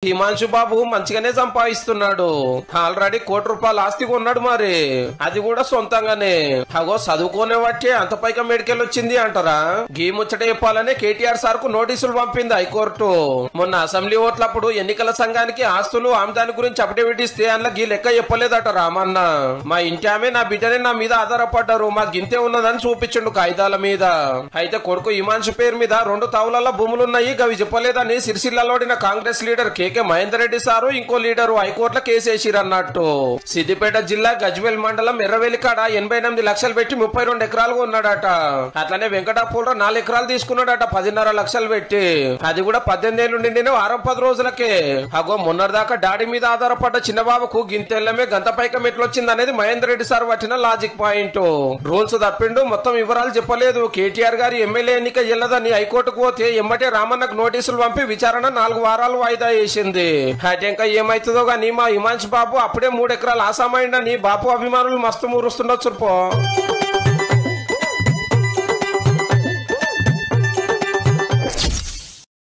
హిమాంశు బాబు మంచిగానే సంపాదిస్తున్నాడు. ఆల్రెడీ ₹1,00,00,000 ఆస్తి కొన్నాడు. మరి అది కూడా సొంతంగానే. అగో చదువుకోనే బట్టే అంత పైగా మెడికల్ వచ్చింది అంటారా? గీ ముచ్చట చెప్పాలనే కేటీఆర్ సార్ కు నోటీసులు పంపింది హైకోర్టు. మొన్న అసెంబ్లీ ఓట్లప్పుడు ఎన్నికల సంఘానికి ఆస్తులు ఆమెదాని గురించి అఫిడవిట్ ఇస్తే అందులో గీ లెక్క చెప్పలేదట రామన్న. మా ఇంటి ఆమె నా బిడ్డనే నా మీద ఆధారపడ్డారు, మా గింతే ఉన్నదని చూపించిండు కాగితాల మీద. అయితే కొడుకు హిమాంశు పేరు మీద 2 తావులలో భూములున్నాయి, గవి చెప్పలేదని సిరిసిల్లలోడిన కాంగ్రెస్ లీడర్ కేకే మహేందర్ రెడ్డి సారు ఇంకో లీడరు హైకోర్టులో కేసేసిరన్నట్టు. సిద్దిపేట జిల్లా గజ్వేల్ మండలం ఎర్రవేలి కాడ 88 లక్షలు పెట్టి 32 ఎకరాలు కొన్నాడట. అట్లనే వెంకటాపూర్ 4 ఎకరాలు తీసుకున్నాడట 10.5 లక్షలు పెట్టి. అది కూడా 18 ఏళ్లు నిండిన వారం 10 రోజులకే. అగో మొన్నటిదాకా డాడీ మీద ఆధారపడ్డ చిన్నబాబుకు గింతెల్లమే గంత పైకం ఎట్లొచ్చింది అనేది మహేందర్ రెడ్డి సార్ పట్టిన లాజిక్ పాయింట్. రూల్స్ తప్పిండు, మొత్తం వివరాలు చెప్పలేదు. కేటీఆర్ గారి ఎమ్మెల్యే ఎన్నిక ఎల్లదని హైకోర్టుకు పోతే ఎమ్మటే రామన్నకు నోటీసులు పంపి విచారణ 4 వారాలు వాయిదా వేసింది. అయితే ఇంకా ఏమైతుందో గానీ మా హిమాంశు బాబు అప్పుడే 3 ఎకరాలు ఆసామైండని బాపు అభిమానులు మస్తు మురుస్తుండొచ్చు.